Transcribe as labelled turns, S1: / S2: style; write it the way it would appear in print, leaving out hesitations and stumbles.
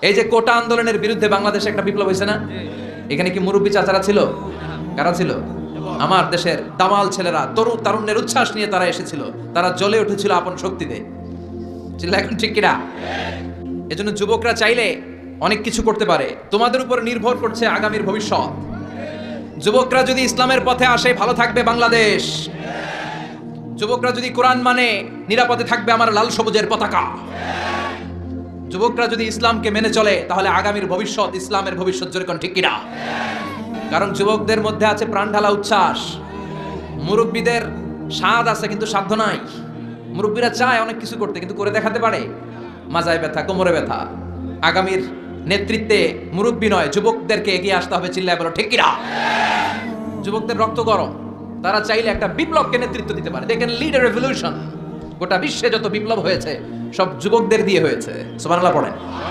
S1: এই যে কোটা আন্দোলনের বিরুদ্ধে বাংলাদেশে একটা বিপ্লব হয়েছে না? এখানে কি মুরব্বী চাচারা ছিল? কারা ছিল? আমার দেশের দামাল ছেলেরা, তরুণ তারুণ্যের উচ্ছ্বাস নিয়ে তারা এসেছিল, তারা জ্বলে উঠেছিল আপন শক্তিতে। চিল্লা এখন ঠিক কিনা? এজন্য যুবকরা চাইলে অনেক কিছু করতে পারে। তোমাদের উপর নির্ভর করছে আগামীর ভবিষ্যৎ। যুবকরা যদি ইসলামের পথে আসে, ভালো থাকবে বাংলাদেশ। যুবকরা যদি কোরআন মানে, নিরাপদে থাকবে আমার লাল সবুজের পতাকা। যুবকরা যদি ইসলামকে মেনে চলে, তাহলে আগামীর ভবিষ্যৎ ইসলামের ভবিষ্যৎ। যেরকম ঠিক কিনা? কারণ যুবকদের মধ্যে আছে প্রাণ ঢালা উচ্ছ্বাস। মুরব্বীদের স্বাদ আছে কিন্তু সাধ্য নাই। মুরব্বীরা চায় অনেক কিছু করতে, কিন্তু করে দেখাতে পারে? মাজায় ব্যথা, কোমরে ব্যথা। আগামীর নেতৃত্বে মুরব্বী নয়, যুবকদেরকে এগিয়ে আসতে হবে। চিল্লায় বলো ঠিক কিনা? যুবকদের রক্ত গরম, তারা চাইলে একটা বিপ্লবকে নেতৃত্ব দিতে পারে। They can lead a revolution. গোটা বিশ্বে যত বিপ্লব হয়েছে সব যুবকদের দিয়ে হয়েছে। সুবহানাল্লাহ পড়েন।